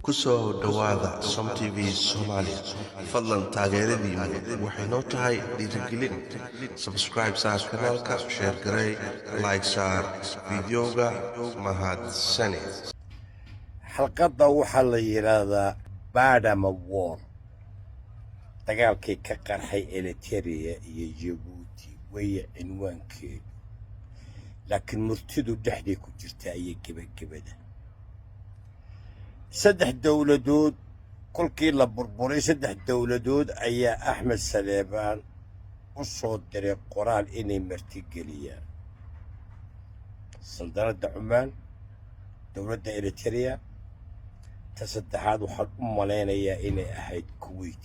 ku soo dhowaada Som TV Soomaali fadlan taageeradiinu waxay noo tahay dhiirigelin subscribe saar kanaalka share garay like saar videoga mahadsani xalqadda waxaa la yidhaahdaa Badama War dagaalkii ka qarxay Eritrea iyo Djibouti weeye cinwaankeedu laakiin murtidu dhexdii ku jirta ayay gebagabada saddex dowladood kolkii la burburay saddex dowladood ayaa Axmed Saleebaan u soo diray qoraal inay martigeliyaan saldanadda Cumaan dowladda Eritrea ta saddexaad waxaan u malaynayaa inay ahayd Kuwait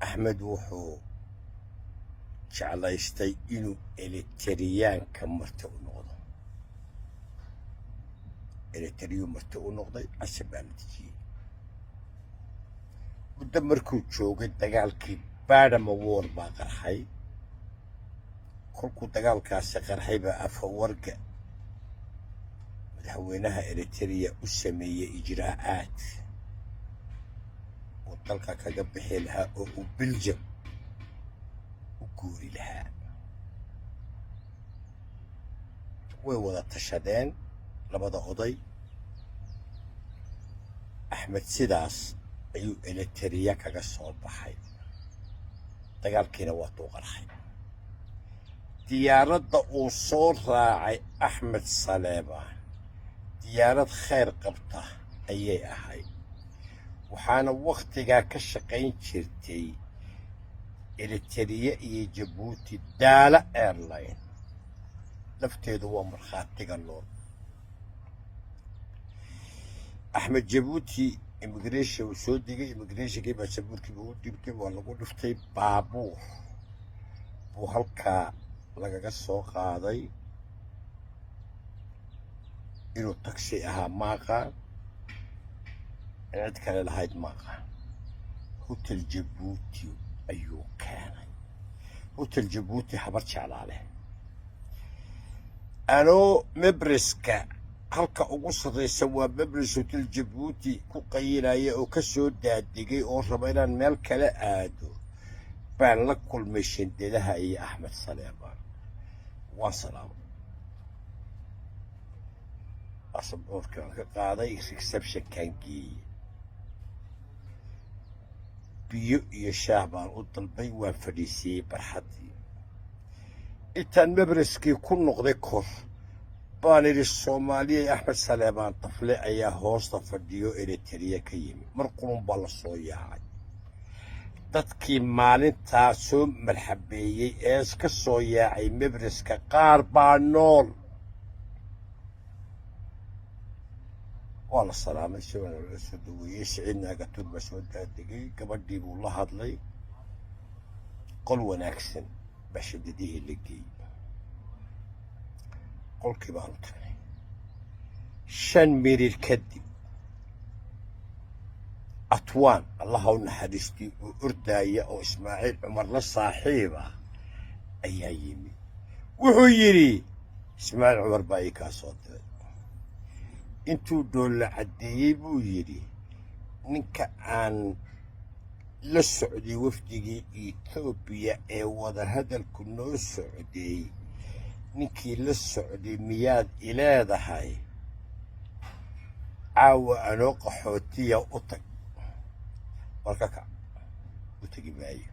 Axmed wuxuu jeclaystay inuu Eritreaanka marti u noqdo Eritrea marti u noqday Azerbaijan muddo markuu joogay dagaalkii Badama War baa qarxay kolkuu dagaalkaasi qarxay baa Afwerki madaxweynaha Eritrea u sameeyay ijraa'aad oo dalka kaga bixi lahaa oo uu Belgium u guuri lahaa way wada tashadeen labada oday Axmed sidaas ayuu Eritrea kaga soo baxay dagaalkiina waa tuu qarxay diyaaradda uu soo raacay Axmed Saleebaan diyaarad khayr qabta ayay ahayd waxaana waqtigaa ka shaqayn jirtay Eritrea iyo Djibouti Daala Airline lafteedu waa markhaatiga nool Axmed Djibouti immigration soo digay immigrationkii baasaboorkii buu u dhibtay waa lagu dhiftay baabuur buu halkaa lagaga soo qaaday inuu taxi ahaa maaqaan cid kale lahayd maaqaan hotel Djibouti ayuu keenay hotel Djibouti habar jeclaale anoo mebriska halka ugu sarreysa waa mebris hotel Djibouti ku qayinaya oo ka soo daadigay oo raba inaan meel kale aado baan la kulmay shandadaha iyo Axmed Saleebaan waa salaam asaboorkaan ka qaaday reception-kan geeyey biyo iyo shaah baan u dalbay waan fadhiisiyey barxaddii intaan mebriskii ku noqday kor baan idhi Soomaaliya Axmed Saleebaan Tafle ayaa hoosta fadhiyo Eritrea ka yimi mar qulun baa la soo yaacay dadkii maalintaa soo marxabeeyey ee ka soo yaacay mebriska qaar baa nool waa la salaamay si wanaagsan la soo dhaweeyey Siciidna Agatur baa soo daadigay gabadhii buu la hadlay qol wanaagsan baa shadadihii la geeyey qolkii baan u tagay 5 mirir kadib Atwaan Allah u naxariistii oo ordaya oo Ismaaciil Cumar la saaxiiba ayaa yimi wuxuu yiri Ismaaciil Cumar baa ii ka soo diray intuu doolla cadeeyay buu yiri ninka aan la socday wafdigii Ethiopia ee wada hadalku noo socday ninkii la socday miyaad ileedahay caawa anoo qaxootiya u tag warkaka u tagi maayo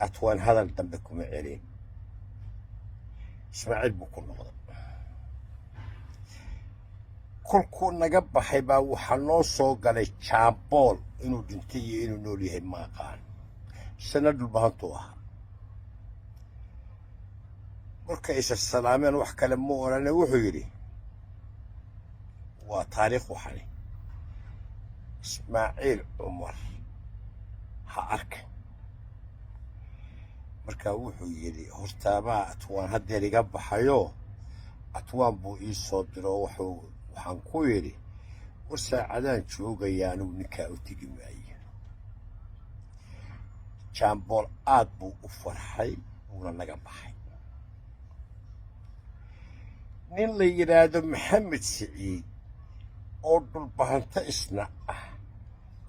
Atwaan hadal dambe kuma celin Ismaaciil buu ku noqday kolkuu naga baxay baa waxaa noo soo galay Jaambool inuu dhintay iyo inuu nool yahay maaqaan sanad bahantu ah markay is salaameen wax kale ma oran wuxuu yiri waa taariikh waxani Ismaaciil Cumar ha arka marka wuxuu yiri hortaabaa Atwaan hadeer iga baxayo Atwaan buu ii soo diro waxaan ku yiri war saacadaan joogayaan uu ninka u tagi maayo Jaambool aad buu u farxay uuna naga baxay nin la yidhaahdo maxamed siciid oo dhulbahanto isna ah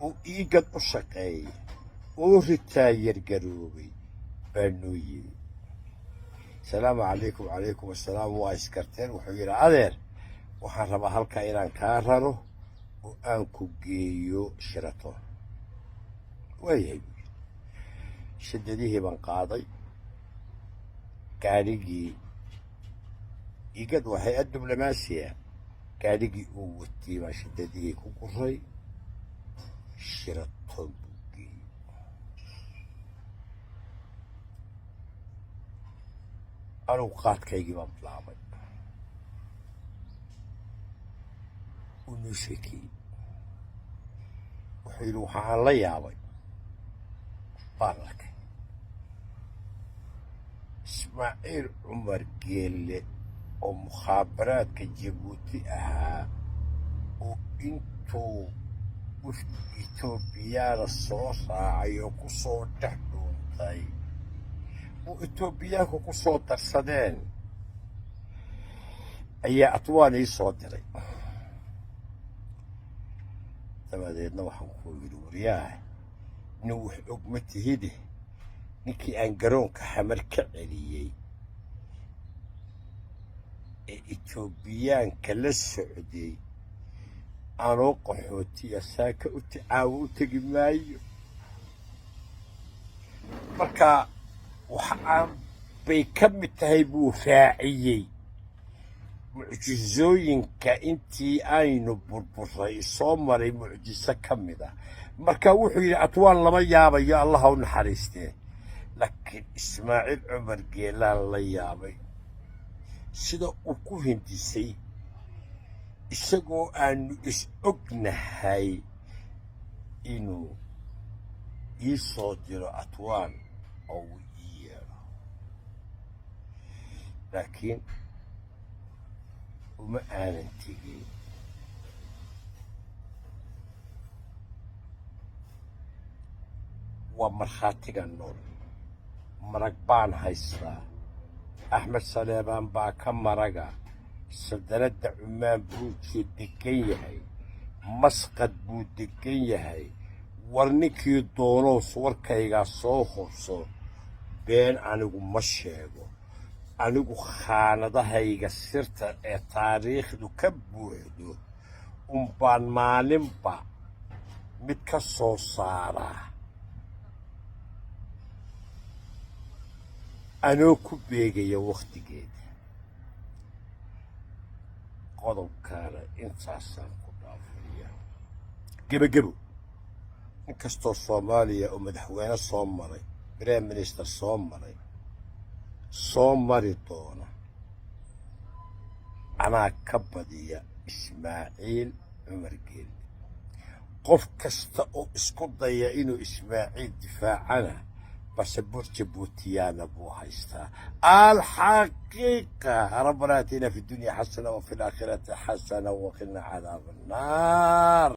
oo iigad u shaqeeya oo ritaayar garoobay baa noo yimi. asalaamu calaykum. calaykum assalaam. waa iskarteen. wuxuu yidhi adeer waxaan rabaa halkaa inaan kaa raro oo aan ku geeyo Sheraton. waayahay buu yidhi. shidadihii baan qaaday. gaadhigii igad waa hay-ad diblomaasiya. gaadhigii uu watay baan shidadihii ku guray. Sheraton buu geeyey. anugu qaadkaygii baan bilaabay. uu noo sheekeeyey. wuxuu yidhi waxa aan la yaabay baan arkay ismaaciil cumar geelle oo mukhaabaraadka jabuuti ahaa oo intuu etoobiyaana soo raacay oo ku soo dhex dhuuntay oo etoobiyaanku ku soo darsadeen ayaa Atwaan ii soo diray. dabadeedna waxaan ku yidhi waryaah nin wax og ma tihide ninkii aan garoonka xamar ka celiyey ee etoobiyaanka la socday anoo qaxootiya saaka u tegi maayo. marka waxaan bay ka mid tahay buu raaciyey mucjizooyinka intii aynu burburay soo maray mucjiso ka mid ah. marka wuxuu yidhi Atwaan lama yaabayo, allah u naxariistee, laakiin ismaaciil cumar geelaan la yaabay sida uu ku hindisay isagoo aanu is ognahay inuu ii soo diro Atwaan oo uu ii yeedho, laakiin uma aanan tegin. waa markhaatiga nool. marag baan haystaa. axmed saleebaan baa ka maraga. saldanadda Cumaan buu degan yahay. masqad buu degan yahay. war ninkii doonows warkaygaa soo hubso. been anigu ma sheego. anigu khaanadahayga sirta ee taariikhdu ka buuxdo unbaan maalinba mid ka soo saaraa anoo ku beegaya wakhtigeeda. qodobkaana intaasaan ku dhaafaya. gebagebo in kastoo Soomaaliya oo madaxweyne soo maray, prime minister soo maray, soo mari doona, anaa ka badiya ismaaciil cumar geelle. qof kasta oo isku daya inuu ismaaciil difaacana باسبور جيبوتيانا بو هايستا. الحقيقة ربنا اتنا في الدنيا حسنة وفي الآخرة حسنة وقنا عذاب النار.